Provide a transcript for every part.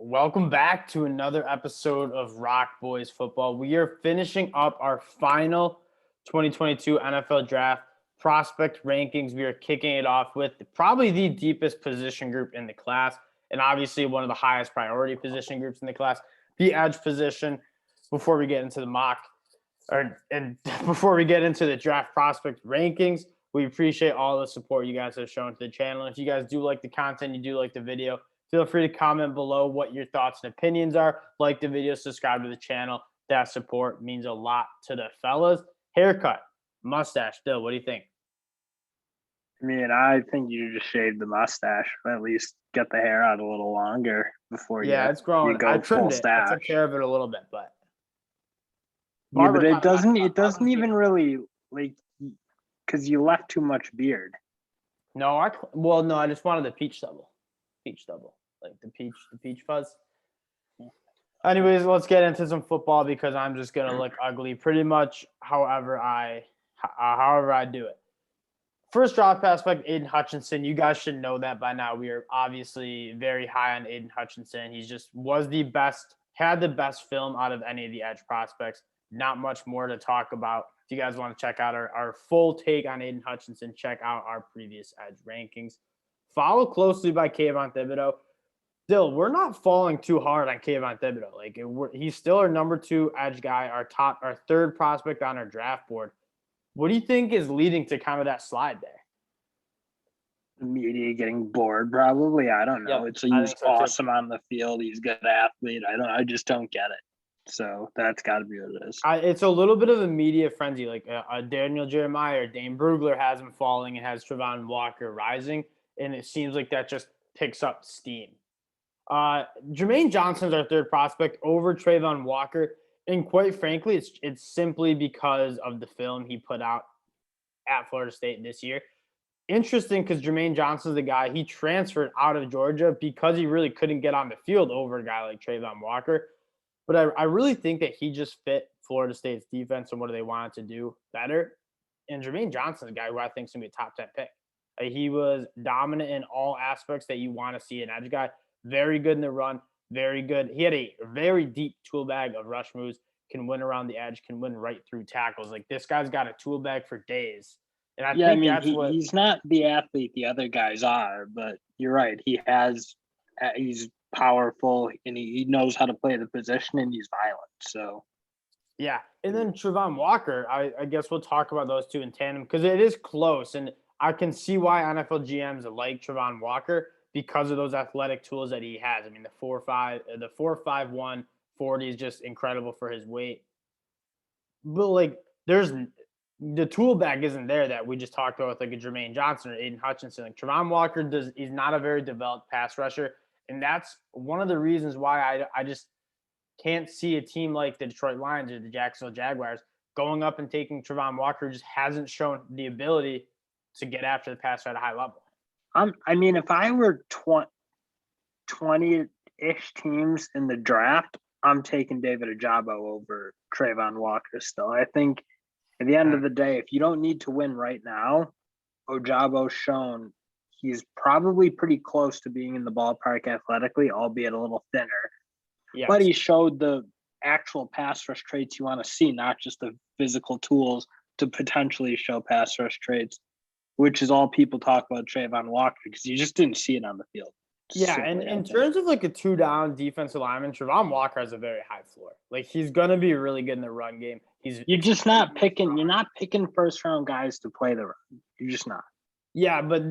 Welcome back to another episode of ROC Boys Football. We are finishing up our final 2022 NFL Draft prospect rankings. We are kicking it off with probably the deepest position group in the class, and obviously one of the highest priority position groups in the class, the edge position. Before we get into the before we get into the draft prospect rankings, we appreciate all the support you guys have shown to the channel. If you guys do like the content, you do like the video, feel free to comment below what your thoughts and opinions are. Like the video, subscribe to the channel. That support means a lot to the fellas. Haircut, mustache, Dill, what do you think? I think you just shave the mustache, at least get the hair out a little longer before it's growing. I trimmed it. I took care of it a little bit, but it doesn't even really because you left too much beard. No, I just wanted the peach stubble, like the peach fuzz. Anyways, let's get into some football because I'm just gonna look ugly pretty much however I do it. First draft prospect, Aiden Hutchinson. You guys should know that by now. We are obviously very high on Aiden Hutchinson. He just had the best film out of any of the edge prospects. Not much more to talk about. If you guys want to check out our full take on Aidan Hutchinson, check out our previous edge rankings. Followed closely by Kayvon Thibodeaux. Still, we're not falling too hard on Kayvon Thibodeaux. He's still our number 2 edge guy, our third prospect on our draft board. What do you think is leading to kind of that slide there? The media getting bored, probably. I don't know. Yep, He's awesome on the field. He's a good athlete. I just don't get it. So that's got to be what it is. It's a little bit of a media frenzy. Like Daniel Jeremiah or Dane Brugler has him falling and has Travon Walker rising, and it seems like that just picks up steam. Jermaine Johnson's our third prospect over Trayvon Walker, and quite frankly, it's simply because of the film he put out at Florida State this year. Interesting because Jermaine Johnson's the guy, he transferred out of Georgia because he really couldn't get on the field over a guy like Trayvon Walker. But I really think that he just fit Florida State's defense and what they wanted to do better. And Jermaine Johnson's a guy who I think is going to be a top 10 pick. He was dominant in all aspects that you want to see an edge guy. Very good in the run, very good. He had a very deep tool bag of rush moves, can win around the edge, can win right through tackles. Like, this guy's got a tool bag for days. And I think that's he's not the athlete the other guys are, but you're right. He's powerful and he knows how to play the position and he's violent. So yeah. And then Trayvon Walker, I guess we'll talk about those two in tandem because it is close. And I can see why NFL GMs like Trayvon Walker because of those athletic tools that he has. I mean, the 4.51 40 is just incredible for his weight. But the tool bag isn't there that we just talked about with like a Jermaine Johnson or Aiden Hutchinson. Like Trayvon Walker he's not a very developed pass rusher. And that's one of the reasons why I just can't see a team like the Detroit Lions or the Jacksonville Jaguars going up and taking Trayvon Walker, who just hasn't shown the ability to get after the passer at a high level. If I were 20-ish teams in the draft, I'm taking David Ojabo over Trayvon Walker still. I think at the end of the day, if you don't need to win right now, Ojabo's shown he's probably pretty close to being in the ballpark athletically, albeit a little thinner. Yes. But he showed the actual pass rush traits you want to see, not just the physical tools to potentially show pass rush traits, which is all people talk about Trayvon Walker because you just didn't see it on the field. Yeah, and in terms of like a 2-down defensive lineman, Trayvon Walker has a very high floor. Like he's gonna be really good in the run game. You're not picking first round guys to play the run. You're just not. Yeah, but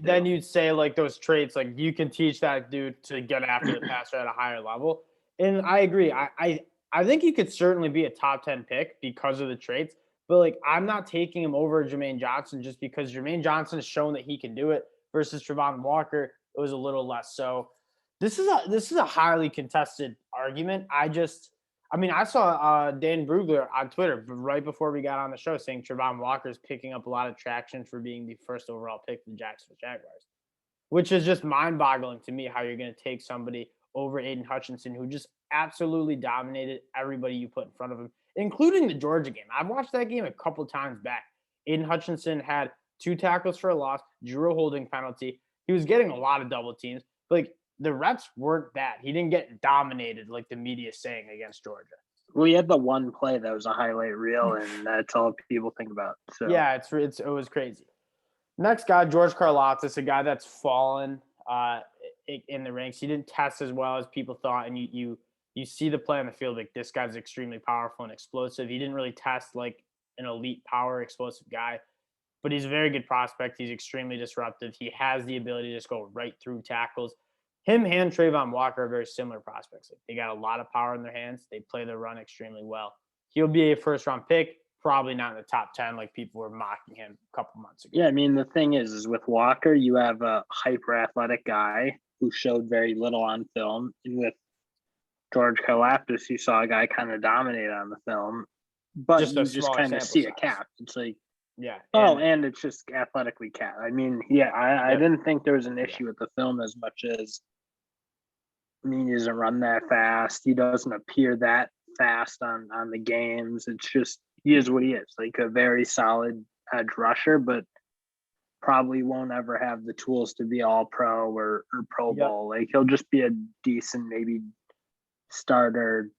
then you'd say like those traits, like you can teach that dude to get after the passer at a higher level. And I agree. I think he could certainly be a top 10 pick because of the traits. But like I'm not taking him over Jermaine Johnson just because Jermaine Johnson has shown that he can do it versus Trayvon Walker. It was a little less. So this is a highly contested argument. I saw Dan Brugler on Twitter right before we got on the show saying Trayvon Walker is picking up a lot of traction for being the first overall pick for the Jacksonville Jaguars, which is just mind-boggling to me how you're going to take somebody over Aiden Hutchinson, who just absolutely dominated everybody you put in front of him, including the Georgia game. I've watched that game a couple times back. Aiden Hutchinson had 2 tackles for a loss, drew a holding penalty. He was getting a lot of double teams. Like the reps weren't bad. He didn't get dominated like the media is saying against Georgia. We had the one play that was a highlight reel, and that's all people think about. So yeah, it was crazy. Next guy, George Karlaftis, a guy that's fallen in the ranks. He didn't test as well as people thought, and you see the play on the field. Like, this guy's extremely powerful and explosive. He didn't really test like an elite power explosive guy, but he's a very good prospect. He's extremely disruptive. He has the ability to just go right through tackles. Him and Trayvon Walker are very similar prospects. Like, they got a lot of power in their hands. They play the run extremely well. He'll be a first-round pick, probably not in the top 10 like people were mocking him a couple months ago. Yeah, I mean, the thing is with Walker, you have a hyper-athletic guy who showed very little on film. And with George Karlaftis, you saw a guy kind of dominate on the film. But you just kind of see a cap. It's like, yeah. And it's just athletically cap. I mean, yeah, I didn't think there was an issue with the film as much as, I mean, he doesn't run that fast. He doesn't appear that fast on the games. It's just, he is what he is, like a very solid edge rusher, but probably won't ever have the tools to be all pro or Pro Bowl. Like, he'll just be a decent, maybe starter.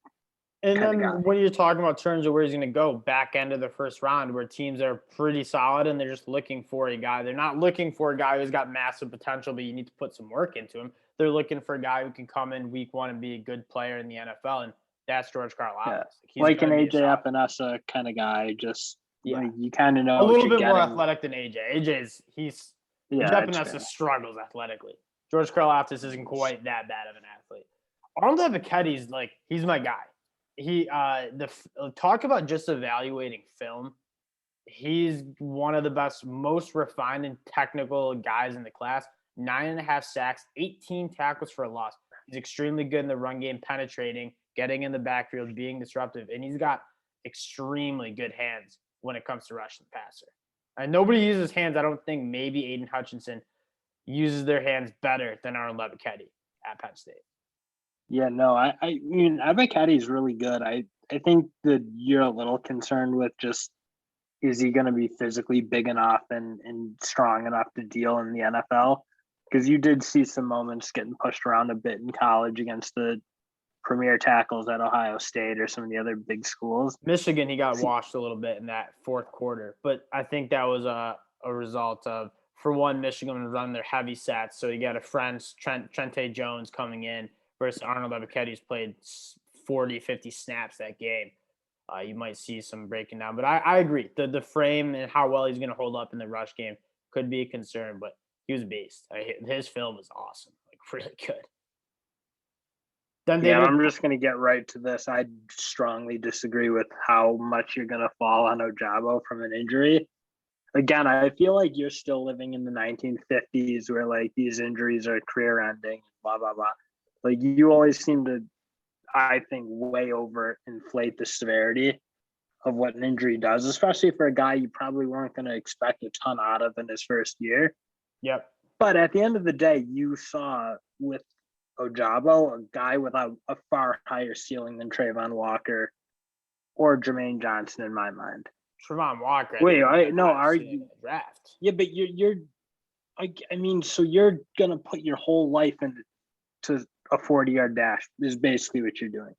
And then when you're talking about terms of where he's going to go, back end of the first round, where teams are pretty solid and they're just looking for a guy. They're not looking for a guy who's got massive potential, but you need to put some work into him. They're looking for a guy who can come in week one and be a good player in the NFL, and that's George Karlaftis. Yeah. Like an AJ Epinesa kind of guy, just like you kind of know a little bit more athletic than AJ. AJ Epinesa struggles athletically. George Karlaftis isn't quite that bad of an athlete. Arnold Ebiketie is like, he's my guy. He talk about just evaluating film. He's one of the best, most refined and technical guys in the class. 9.5 sacks, 18 tackles for a loss. He's extremely good in the run game, penetrating, getting in the backfield, being disruptive, and he's got extremely good hands when it comes to rushing the passer. And nobody uses hands. I don't think maybe Aidan Hutchinson uses their hands better than Arnold Ebiketie at Penn State. Yeah, no, I mean, Ebiketie is really good. I think that you're a little concerned with just, is he going to be physically big enough and strong enough to deal in the NFL? Because you did see some moments getting pushed around a bit in college against the premier tackles at Ohio State or some of the other big schools. Michigan, he got washed a little bit in that fourth quarter, but I think that was a result of, for one, Michigan run their heavy sets, so you got a friend, Trente Jones, coming in, versus Arnold Ebiketie's played 40, 50 snaps that game. You might see some breaking down. But I agree. The frame and how well he's going to hold up in the rush game could be a concern, but he was a beast. His film is awesome, like really good. Then I'm just going to get right to this. I strongly disagree with how much you're going to fall on Ojabo from an injury. Again, I feel like you're still living in the 1950s where like these injuries are career-ending, blah, blah, blah. Like, you always seem to, I think, way over inflate the severity of what an injury does, especially for a guy you probably weren't going to expect a ton out of in his first year. Yep. But at the end of the day, you saw with Ojabo a guy with a far higher ceiling than Trayvon Walker or Jermaine Johnson in my mind. Trayvon Walker. Wait, are you draft? Yeah, but you're I mean, so you're gonna put your whole life into a 40-yard dash is basically what you're doing.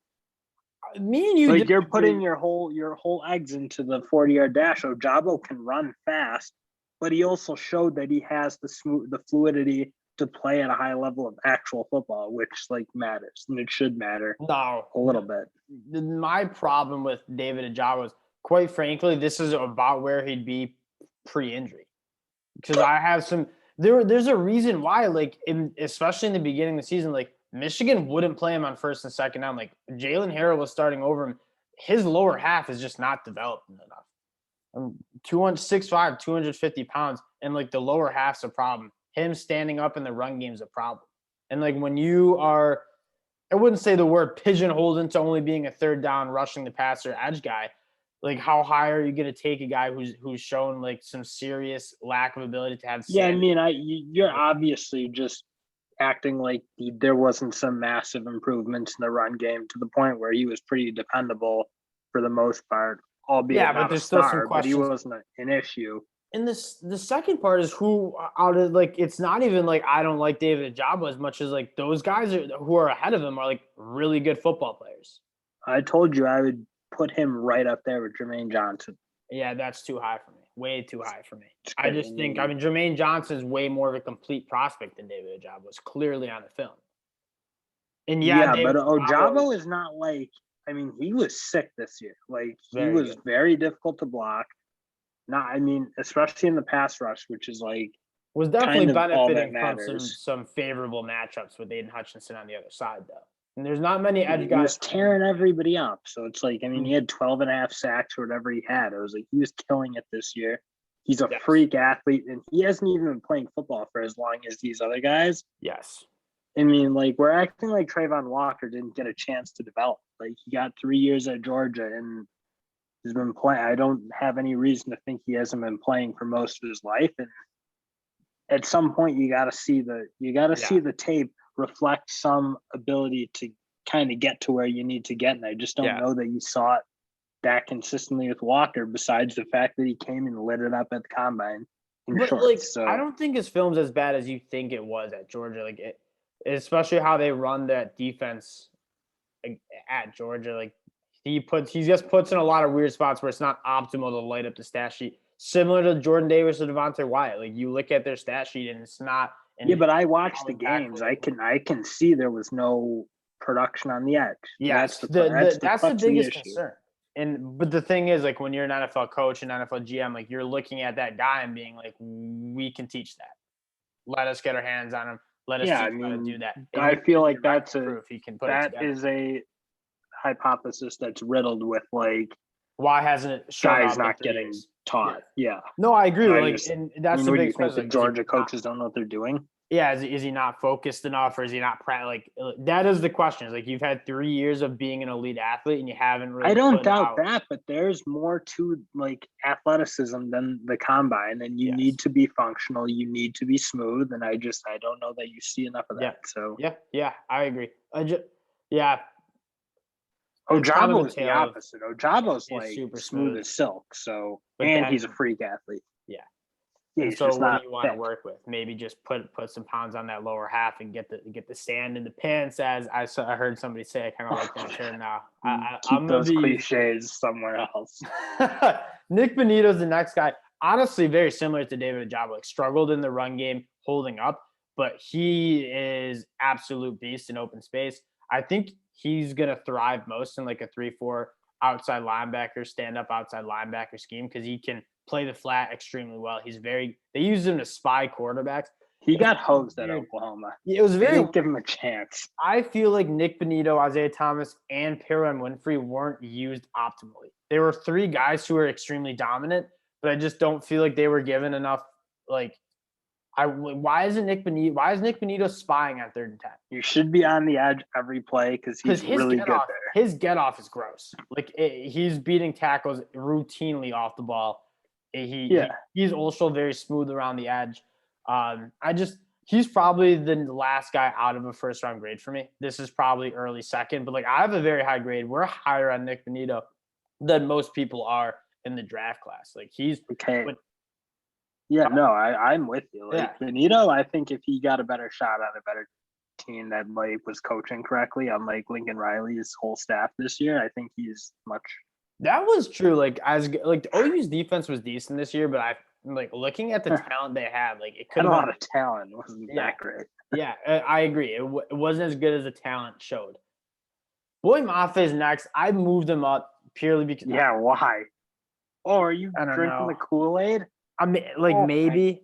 Me and you, like, you're putting your whole eggs into the 40-yard dash. Ojabo can run fast, but he also showed that he has the fluidity to play at a high level of actual football, which like matters, and it should matter. No, a little bit. My problem with David Ojabo is, quite frankly, this is about where he'd be pre-injury, because I have some. There's a reason why, like, especially in the beginning of the season, like, Michigan wouldn't play him on first and second down. Like, Jalen Harrell was starting over him. His lower half is just not developed enough. 6'5", 250 pounds, and like the lower half's a problem. Him standing up in the run game is a problem. And like, when you are, I wouldn't say the word pigeonholed into only being a third down rushing the passer edge guy. Like, how high are you going to take a guy who's shown like some serious lack of ability to have? Yeah, I mean, you're obviously just acting like there wasn't some massive improvements in the run game to the point where he was pretty dependable for the most part. Albeit, yeah, but there's still some questions. But he wasn't an issue. And the second part is who out of like it's not even like I don't like David Ojabo as much as like those guys who are ahead of him are like really good football players. I told you I would put him right up there with Jermaine Johnson. Yeah, that's too high for me. Way too high for me. It's I just think Jermaine Johnson is way more of a complete prospect than David Ojabo was clearly on the film. And yeah, but Ojabo is not like he was sick this year. Like he was very difficult to block. Especially in the pass rush, which is like was definitely benefiting from some favorable matchups with Aidan Hutchinson on the other side, though. And there's not many edge guys. He was tearing everybody up. So it's like, he had 12 and a half sacks or whatever he had. It was like he was killing it this year. He's a freak athlete, and he hasn't even been playing football for as long as these other guys. Yes. We're acting like Trayvon Walker didn't get a chance to develop. Like, he got 3 years at Georgia, and he's been playing. I don't have any reason to think he hasn't been playing for most of his life. And at some point, you got to see the tape reflect some ability to kind of get to where you need to get. And I just don't know that you saw it that consistently with Walker, besides the fact that he came and lit it up at the combine in shorts. I don't think his film's as bad as you think it was at Georgia. Especially how they run that defense at Georgia. Like he just puts in a lot of weird spots where it's not optimal to light up the stat sheet. Similar to Jordan Davis or Devontae Wyatt. Like you look at their stat sheet and it's not. But I watched the games. I can see there was no production on the edge. Yeah, that's the biggest concern. But the thing is, like when you're an NFL coach and NFL GM, like you're looking at that guy and being like, we can teach that. Let us get our hands on him. Let us teach how to do that. And I feel like that is a hypothesis that's riddled with like why hasn't it shown guys not getting taught? Yeah. No, I agree. And that's the big question. The Georgia coaches don't know what they're doing. Yeah, is he not focused enough, or is he not that is the question. It's like you've had 3 years of being an elite athlete and you haven't really. I don't doubt that, but there's more to like athleticism than the combine, and you need to be functional. You need to be smooth, and I don't know that you see enough of that. So yeah, I agree. Ojabo is the opposite. Ojabo's like super smooth as silk. So, and he's a freak athlete. Yeah. Yeah, so what do you want to work with? Maybe just put some pounds on that lower half and get the sand in the pants. As I heard somebody say, I kind of like that term now. I'm those cliches somewhere else. Nik Bonitto's the next guy. Honestly, very similar to David Ojabo. Like struggled in the run game, holding up, but he is absolute beast in open space. I think he's gonna thrive most in like a 3-4 outside linebacker, stand up outside linebacker scheme because he can play the flat extremely well. They used him to spy quarterbacks. He got hosed at Oklahoma. It was very. Didn't give him a chance. I feel like Nik Bonitto, Isaiah Thomas, and Perrin Winfrey weren't used optimally. There were 3 guys who were extremely dominant, but I just don't feel like they were given enough. Like, why is Nik Bonitto spying on 3rd and 10? You should be on the edge every play because he's really good there. His get off is gross. Like he's beating tackles routinely off the ball. He's also very smooth around the edge. He's probably the last guy out of a first round grade for me. This is probably early second, but like I have a very high grade. We're higher on Nik Bonitto than most people are in the draft class. Like he's okay. I'm with you. Like Benito, I think if he got a better shot on a better team that like was coaching correctly, unlike Lincoln Riley's whole staff this year, I think he's much. That was true. Like OU's defense was decent this year, but I like looking at the talent they had. Like it could have a lot of talent. It wasn't that great. Yeah, I agree. It wasn't as good as the talent showed. Boye Mafe is next. I moved him up purely because. Yeah, why? Oh, are you drinking the Kool-Aid? I mean, maybe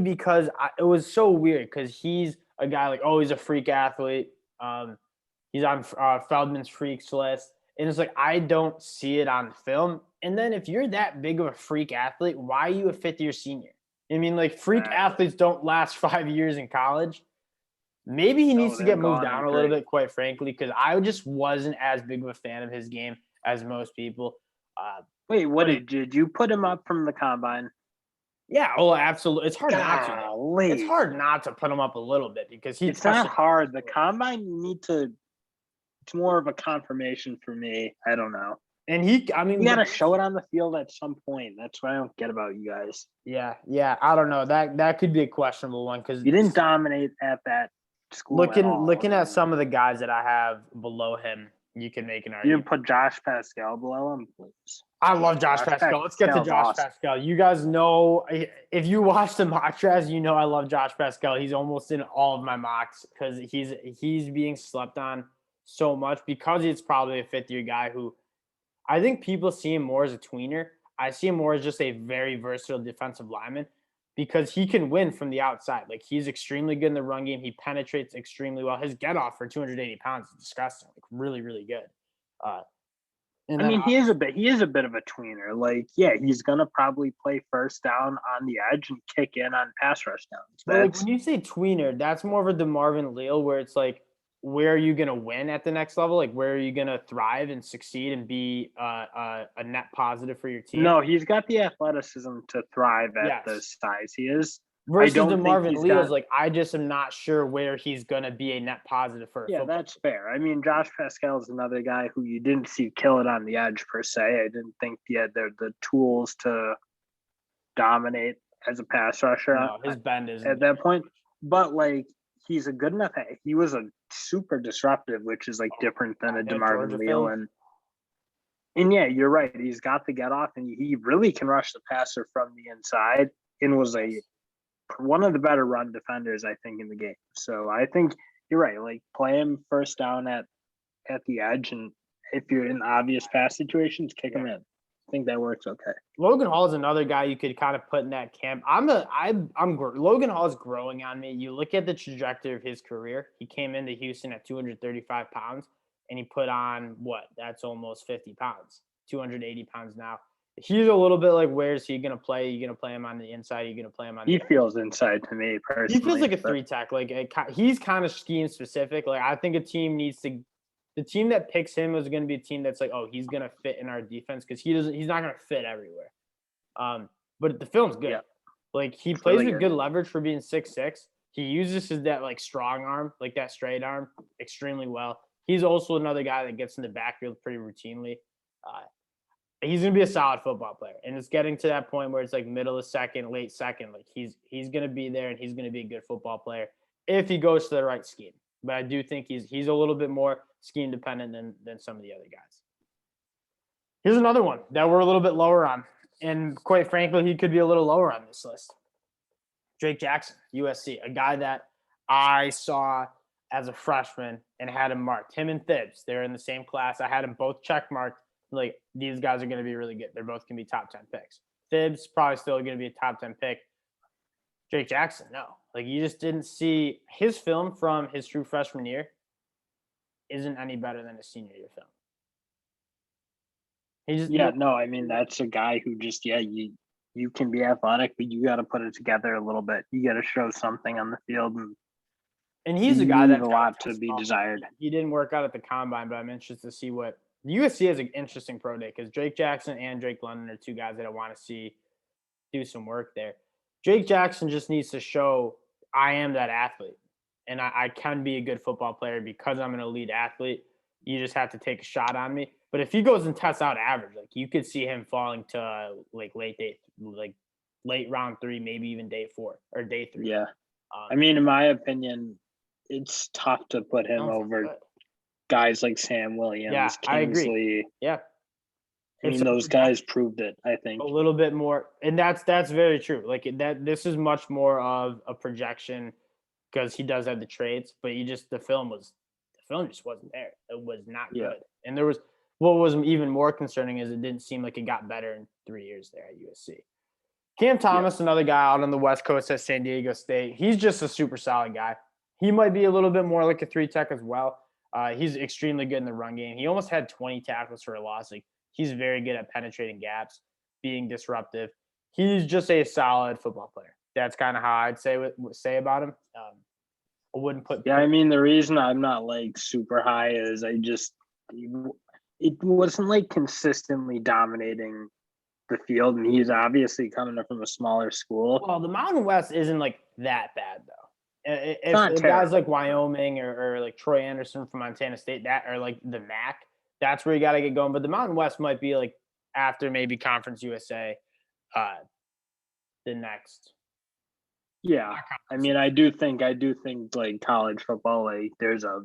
because it was so weird because he's a guy like, he's a freak athlete. He's on Feldman's freaks list. And it's like, I don't see it on film. And then if you're that big of a freak athlete, why are you a 5th-year senior? I mean, like freak athletes don't last 5 years in college. Maybe he needs to get moved down a little bit, quite frankly, because I just wasn't as big of a fan of his game as most people. Wait, did you put him up from the combine? Yeah, absolutely. It's hard not to. It's hard not to put him up a little bit because it's not hard. The combine, you need to. It's more of a confirmation for me. I don't know. And I mean, you got to show it on the field at some point. That's what I don't get about you guys. Yeah. I don't know. That could be a questionable one because you didn't dominate at that school at all. Looking at some of the guys that I have below him, you can make an You argument. didn't put Josh Pascal below him, please. I love Josh Pascal. Let's get to Josh Pascal. You guys know, if you watch the mock drafts, you know I love Josh Pascal. He's almost in all of my mocks because he's being slept on so much because he's probably a fifth-year guy who I think people see him more as a tweener. I see him more as just a very versatile defensive lineman because he can win from the outside. Like, he's extremely good in the run game. He penetrates extremely well. His get-off for 280 pounds is disgusting. Like, really, really good. He is a bit of a tweener. Like, yeah, he's gonna probably play first down on the edge and kick in on pass rush downs. But like, when you say tweener, that's more of a DeMarvin Leal where it's like, where are you gonna win at the next level? Like, where are you gonna thrive and succeed and be a net positive for your team? No, he's got the athleticism to thrive at the size he is. Versus DeMarvin Leal's like, I just am not sure where he's going to be a net positive for. Yeah, that's fair. I mean, Josh Pascal is another guy who you didn't see kill it on the edge per se. I didn't think he had the tools to dominate as a pass rusher. No, his bend is at that point. But like, he's a good enough. He was a super disruptive, which is like different than a DeMarvin Leal. And yeah, you're right. He's got the get off, and he really can rush the passer from the inside. And was one of the better run defenders, I think, in the game. So I think you're right. Like, play him first down at the edge, and if you're in obvious pass situations, kick him in. I think that works okay. Logan Hall is another guy you could kind of put in that camp. Logan Hall is growing on me. You look at the trajectory of his career. He came into Houston at 235 pounds, and he put on that's almost 50 pounds, 280 pounds now. He's a little bit like, where's he going to play? Are you going to play him on the inside? Are you going to play him on the outside? He feels inside to me, personally. He feels like a three-tech. Like, he's kind of scheme-specific. Like, I think the team that picks him is going to be a team that's like, oh, he's going to fit in our defense because he's not going to fit everywhere. But the film's good. Yeah. Like, he plays with good leverage for being 6'6". He uses that, like, strong arm, like that straight arm, extremely well. He's also another guy that gets in the backfield pretty routinely. He's going to be a solid football player. And it's getting to that point where it's like middle of second, late second. Like, he's going to be there, and he's going to be a good football player if he goes to the right scheme. But I do think he's a little bit more scheme dependent than some of the other guys. Here's another one that we're a little bit lower on. And quite frankly, he could be a little lower on this list. Drake Jackson, USC, a guy that I saw as a freshman and had him marked. Him and Thibs, they're in the same class. I had them both check marked. Like, these guys are going to be really good. They're both going to be top 10 picks. Thibs probably still going to be a top 10 pick. Drake Jackson, no. Like, you just didn't see his film from his true freshman year isn't any better than his senior year film. I mean, that's a guy who just, you can be athletic, but you got to put it together a little bit. You got to show something on the field. And he's a guy that a lot to be desired. He didn't work out at the combine, but I'm interested to see what USC has an interesting pro day because Drake Jackson and Drake London are two guys that I want to see do some work there. Drake Jackson just needs to show I am that athlete, and I can be a good football player because I'm an elite athlete. You just have to take a shot on me. But if he goes and tests out average, like, you could see him falling to late round 3, maybe even day 4 or day 3. Yeah. I mean, in my opinion, it's tough to put him over guys like Sam Williams, Kingsley. I agree. Yeah. I mean, those guys proved it, I think. A little bit more. And that's very true. Like, this is much more of a projection because he does have the traits, but the film just wasn't there. It was not good. And what was even more concerning is it didn't seem like it got better in 3 years there at USC. Cam Thomas, another guy out on the West Coast at San Diego State. He's just a super solid guy. He might be a little bit more like a 3-tech as well. He's extremely good in the run game. He almost had 20 tackles for a loss. Like, he's very good at penetrating gaps, being disruptive. He's just a solid football player. That's kind of how I'd say about him. I wouldn't put. Yeah, I mean, the reason I'm not like super high is it wasn't like consistently dominating the field, and he's obviously coming from a smaller school. Well, the Mountain West isn't like that bad though. If guys like Wyoming or like Troy Anderson from Montana State that are like the MAC, that's where you got to get going. But the Mountain West might be like after maybe Conference USA, the next. Yeah, I mean, I do think like college football, like there's a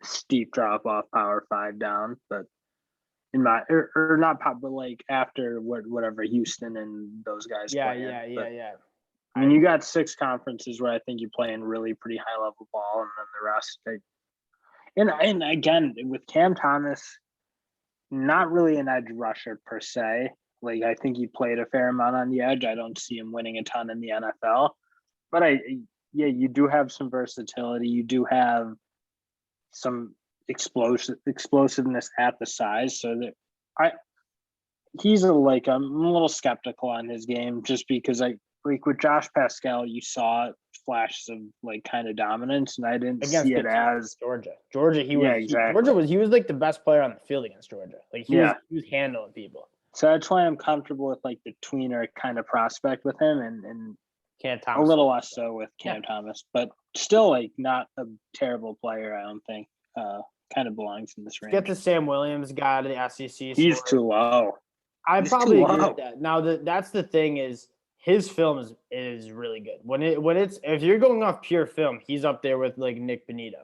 steep drop off Power 5 down, but in my or not pop, but like after whatever Houston and those guys. Yeah. I mean, you got 6 conferences where I think you're playing really pretty high level ball, and then the rest. And again, with Cam Thomas, not really an edge rusher per se. Like I think he played a fair amount on the edge. I don't see him winning a ton in the NFL. But you do have some versatility. You do have some explosiveness at the size. So that I'm a little skeptical on his game just because like with Josh Pascal, you saw flashes of like kind of dominance, and I didn't see it as Georgia. He was exactly. He was like the best player on the field against Georgia. Like he was handling people. So that's why I'm comfortable with like the tweener kind of prospect with him, and Cam Thomas. A little less so with Cam Thomas, but still like not a terrible player. I don't think. Kind of belongs in this range. Get the Sam Williams guy to the SEC. He's too low. I probably agree with that. Now that's the thing is his film is really good. If you're going off pure film, he's up there with like Nik Bonitto,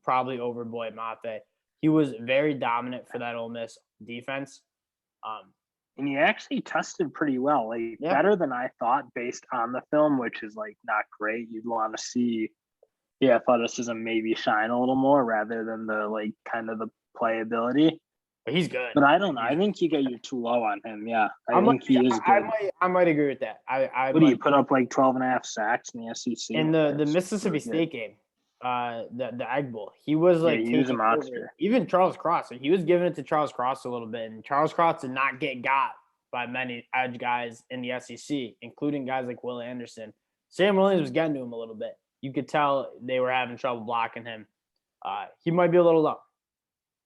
probably over Boye Mafe. He was very dominant for that Ole Miss defense. And he actually tested pretty well, like better than I thought based on the film, which is like not great. You'd want to see the athleticism maybe shine a little more rather than the like kind of the playability. But he's good. But I don't know. I think you're too low on him. Yeah, I think he is good. I might agree with that. What do you put up like 12.5 sacks in the SEC? In the Mississippi State game, the Egg Bowl, he was like he was a monster. Even Charles Cross, and he was giving it to Charles Cross a little bit, and Charles Cross did not get got by many edge guys in the SEC, including guys like Will Anderson. Sam Williams was getting to him a little bit. You could tell they were having trouble blocking him. He might be a little low.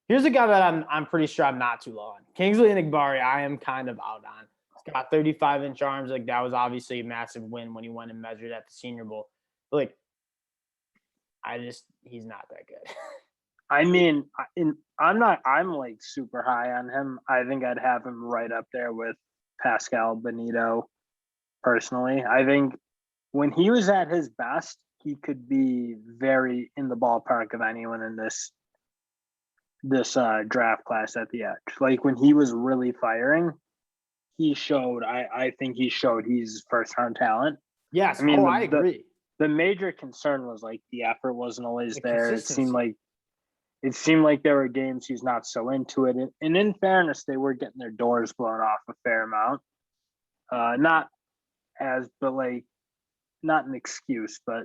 Here's a guy that I'm pretty sure I'm not too low on. Kingsley Enagbare, I am kind of out on. He's got 35-inch arms. Like that was obviously a massive win when he went and measured at the Senior Bowl. But like, he's not that good. I mean, I'm like super high on him. I think I'd have him right up there with Pascal, Benito, personally. I think when he was at his best, he could be very in the ballpark of anyone in this draft class at the edge. Like when he was really firing, he showed. I think he showed he's first round talent. Yes, I mean, I agree. The major concern was like the effort wasn't always there. It seemed like there were games he's not so into it. And in fairness, they were getting their doors blown off a fair amount. Not an excuse, but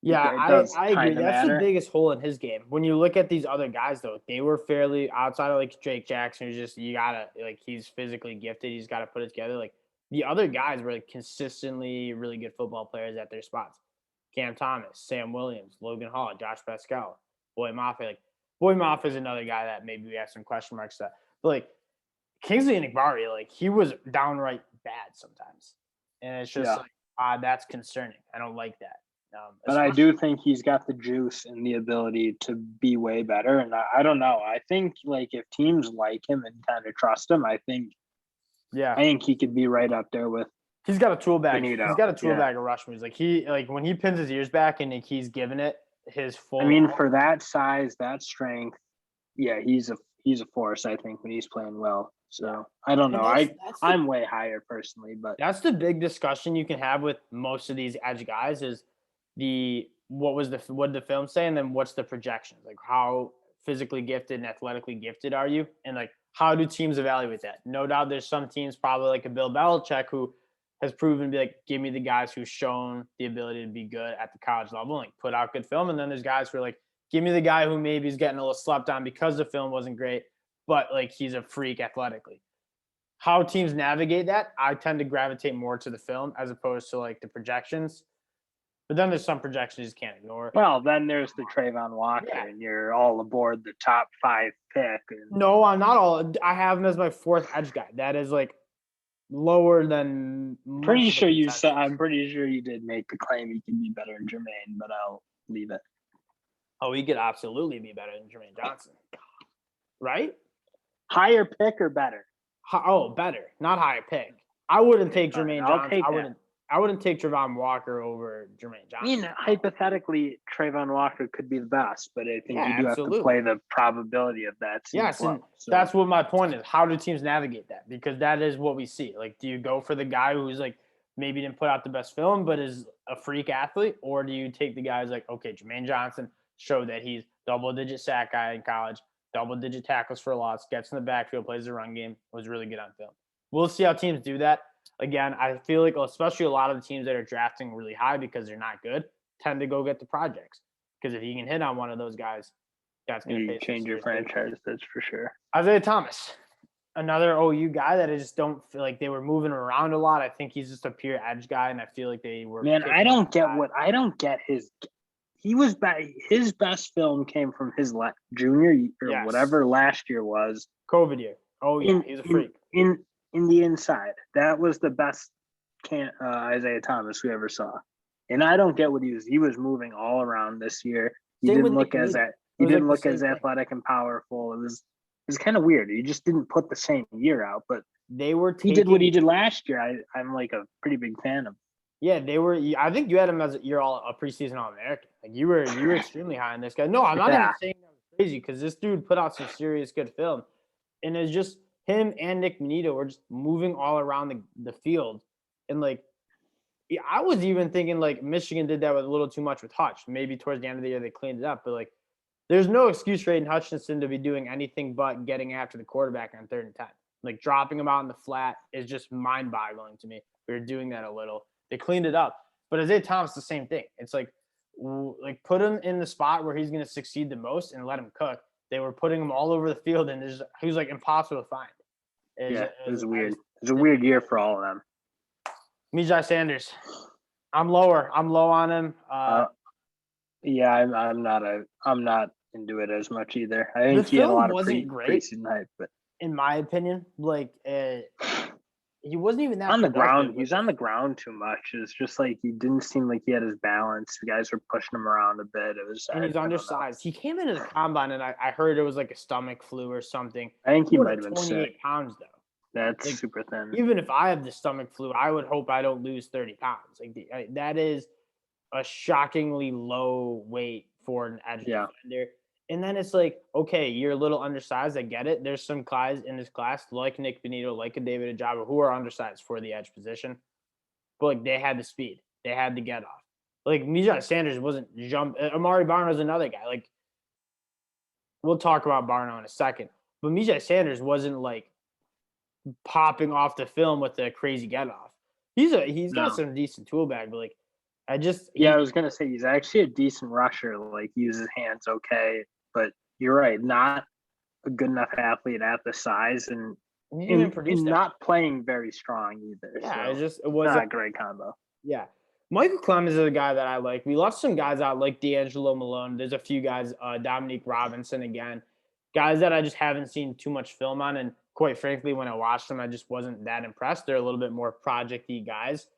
yeah, I agree. That's the biggest hole in his game. When you look at these other guys, though, they were fairly outside of like Jake Jackson, who's just he's physically gifted. He's got to put it together. Like the other guys were like consistently really good football players at their spots. Cam Thomas, Sam Williams, Logan Hall, Josh Pascal, Boye Mafe. Like Boye Mafe is another guy that maybe we have some question marks at. But like Kingsley Enagbare, like he was downright bad sometimes, and it's just that's concerning. I don't like that. But I do think he's got the juice and the ability to be way better. And I don't know. I think like if teams like him and kind of trust him, I think he could be right up there with. He's got a tool bag. Benito. He's got a tool bag of rush moves. Like when he pins his ears back and he's giving it his full. I mean, for that size, that strength, he's a force. I think when he's playing well. So I don't know. I'm way higher personally, but that's the big discussion you can have with most of these edge guys is what did the film say, and then what's the projections? Like how physically gifted and athletically gifted are you, and like how do teams evaluate that? No doubt, there's some teams probably like a Bill Belichick who has proven to be like, give me the guys who've shown the ability to be good at the college level, like put out good film, and then there's guys who are like, give me the guy who maybe is getting a little slept on because the film wasn't great, but like he's a freak athletically. How teams navigate that, I tend to gravitate more to the film as opposed to like the projections. But then there's some projections you can't ignore. Well, then there's the Trayvon Walker, and you're all aboard the top 5 pick. No, I'm not all. I have him as my 4th edge guy. That is like lower than. I'm pretty sure you did make the claim he can be better than Jermaine, but I'll leave it. Oh, he could absolutely be better than Jermaine Johnson, right? Higher pick or better? Oh, better, not higher pick. I wouldn't take Jermaine I'll Johnson. take that. I wouldn't take Travon Walker over Jermaine I mean, Johnson. hypothetically, Trayvon Walker could be the best, but I think Yeah, you do have to absolutely. play the probability of that. Yes, low, and so. that's what my point is. How do teams navigate that? Because that is what we see. Like, do you go for the guy who's like maybe didn't put out the best film, but is a freak athlete, or do you take the guy who's like, okay, Jermaine Johnson showed that he's double-digit sack guy in college, double-digit tackles for loss, gets in the backfield, plays the run game, was really good on film. We'll see how teams do that. Again, I feel like especially a lot of the teams that are drafting really high because they're not good tend to go get the projects. Because if you can hit on one of those guys, that's going to pay. Change your franchise, that's for sure. Isaiah Thomas, another OU guy that I just don't feel like they were moving around a lot. I think he's just a pure edge guy, and I feel like they were. Man, I don't get his. He was his best film came from his junior or whatever last year was. COVID year. Oh yeah, he's a freak. In the inside, that was the best Isaiah Thomas we ever saw. And I don't get what he was moving all around this year. He didn't look as athletic and powerful. It was kind of weird. He just didn't put the same year out, but he did what he did last year. I'm like a pretty big fan of him. Yeah, they were. I think you had him as a preseason All-American. Like you were extremely high on this guy. No, I'm not even saying that was crazy because this dude put out some serious good film, and it's just him and Nik Bonitto were just moving all around the field, and like I was even thinking like Michigan did that with a little too much with Hutch. Maybe towards the end of the year they cleaned it up, but like there's no excuse for Aiden Hutchinson to be doing anything but getting after the quarterback on 3rd and 10. Like dropping him out in the flat is just mind-boggling to me. We were doing that a little. They cleaned it up, but Isaiah Thomas the same thing. It's like put him in the spot where he's going to succeed the most and let him cook. They were putting him all over the field, and he was like impossible to find. It was weird. It was a weird year for all of them. Mijai Sanders, I'm low on him. Yeah, I'm not into it as much either. I think he had a lot of preseason hype, but in my opinion, like he wasn't even that on the ground. He's on the ground too much. It's just like he didn't seem like he had his balance. The guys were pushing him around a bit. It was and he's undersized. He came into the combine, and I heard it was like a stomach flu or something. I think he might have been 28 pounds though. That's like, super thin. Even if I have the stomach flu, I would hope I don't lose 30 pounds. Like that is a shockingly low weight for an edge defender. And then it's like, okay, you're a little undersized. I get it. There's some guys in this class like Nik Bonitto, like a David Ojabo, who are undersized for the edge position. But like they had the speed. They had the get off. Like Mijai Sanders wasn't Amari Barnard was another guy. Like we'll talk about Barnard in a second. But Mijai Sanders wasn't like popping off the film with a crazy get off. He's got some decent tool bag, but like I was gonna say he's actually a decent rusher. Like he uses his hands okay, but you're right, not a good enough athlete at the size and not playing very strong either. Yeah, so it was not a great combo. Yeah. Michael Clemens is a guy that I like. We left some guys out like D'Angelo Malone. There's a few guys, Dominique Robinson again, guys that I just haven't seen too much film on. And quite frankly, when I watched them, I just wasn't that impressed. They're a little bit more project-y guys.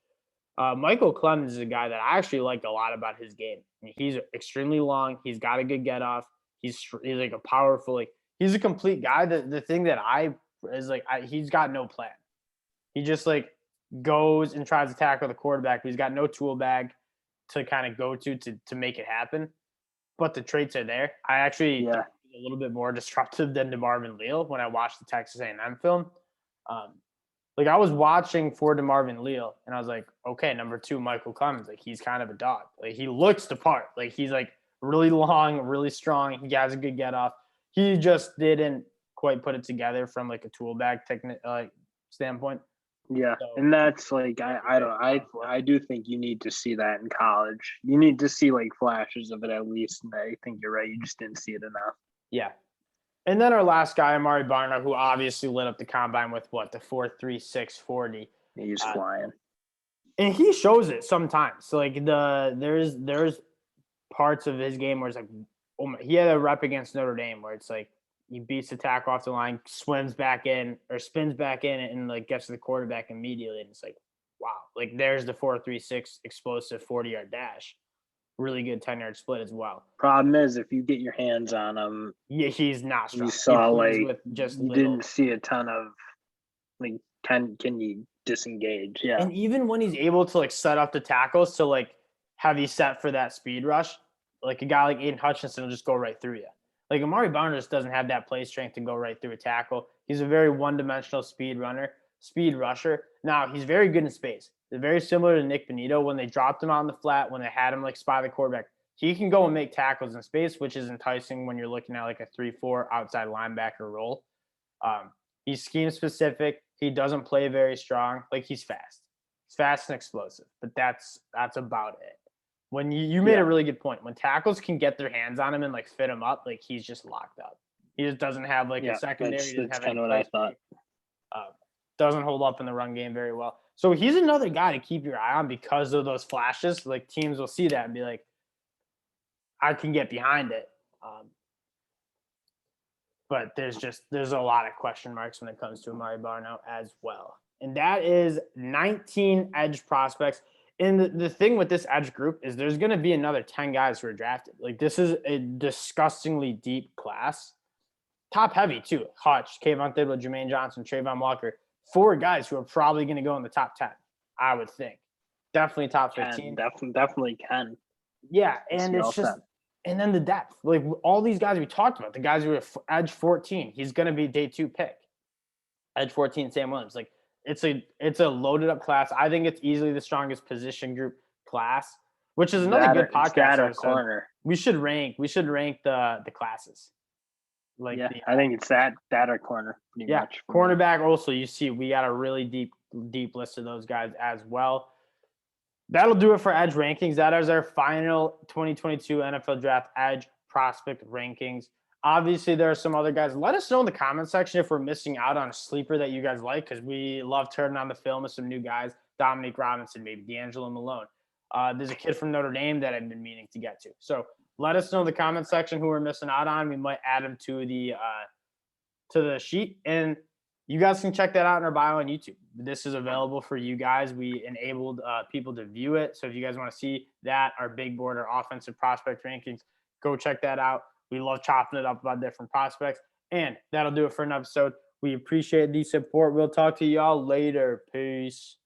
Michael Clemens is a guy that I actually liked a lot about his game. I mean, he's extremely long. He's got a good get off. He's like a powerful, he's a complete guy. The thing that he's got no plan. He just goes and tries to tackle the quarterback, but he's got no tool bag to kind of go to make it happen. But the traits are there. I actually think he's a little bit more disruptive than DeMarvin Leal when I watched the Texas A&M film. I was watching for DeMarvin Leal, and I was like, okay, number 2, Michael Clemens. He's kind of a dog. He looks the part. He's really long, really strong. He has a good get off. He just didn't quite put it together from a tool bag standpoint. Yeah, so, and that's I do think you need to see that in college. You need to see flashes of it at least, and I think you're right. You just didn't see it enough. Yeah. And then our last guy, Amari Barnard, who obviously lit up the combine with the 4.36 40. He's flying, and he shows it sometimes. So there's parts of his game where it's he had a rep against Notre Dame where it's he beats the tackle off the line, spins back in, and gets to the quarterback immediately. And it's wow, there's the 4.36 explosive 40-yard dash. really good 10-yard split as well. Problem is, if you get your hands on him, Yeah, he's not strong. you saw he plays like with just you little. didn't see a ton of like can you disengage? Yeah, And even when he's able to like set up the tackles to like have you set for that speed rush, like a guy like Aidan Hutchinson will just go right through you. Like Amari Barnard just doesn't have that play strength to go right through a tackle. He's a very one-dimensional speed rusher. Now he's very good in space. They're very similar to Nik Bonitto when they dropped him on the flat, when they had him like spy the quarterback. He can go and make tackles in space, which is enticing when you're looking at like a 3-4 outside linebacker role. He's scheme specific. He doesn't play very strong. Like he's fast. He's fast and explosive, but that's about it. When you made a really good point. When tackles can get their hands on him and like fit him up, like he's just locked up. He just doesn't have like a secondary. That's kind of what I thought. Doesn't hold up in the run game very well. So he's another guy to keep your eye on because of those flashes. Like teams will see that and be like, I can get behind it. But there's a lot of question marks when it comes to Amari Barnard as well. And that is 19 edge prospects. And the thing with this edge group is there's going to be another 10 guys who are drafted. Like this is a disgustingly deep class. Top heavy too. Hutch, Kayvon Thibodeaux, Jermaine Johnson, Trayvon Walker. 4 guys who are probably going to go in the top 10, I would think. Definitely top 15. Definitely can. Yeah, and it's just – and then the depth. Like all these guys we talked about, the guys who are edge 14, he's going to be day 2 pick. Edge 14, Sam Williams. Like it's a loaded up class. I think it's easily the strongest position group class, which is another good podcast episode. Corner. We should rank the classes. Like I think it's that or corner pretty much. Cornerback also, you see we got a really deep list of those guys as well. That'll do it for edge rankings. That is our final 2022 NFL Draft edge prospect rankings. Obviously, there are some other guys. Let us know in the comment section if we're missing out on a sleeper that you guys like, because we love turning on the film with some new guys. Dominique Robinson, maybe D'Angelo Malone. There's a kid from Notre Dame that I've been meaning to get to. So let us know in the comment section who we're missing out on. We might add him to the sheet. And you guys can check that out in our bio on YouTube. This is available for you guys. We enabled people to view it. So if you guys want to see that, our big board, our offensive prospect rankings, go check that out. We love chopping it up about different prospects. And that'll do it for an episode. We appreciate the support. We'll talk to y'all later. Peace.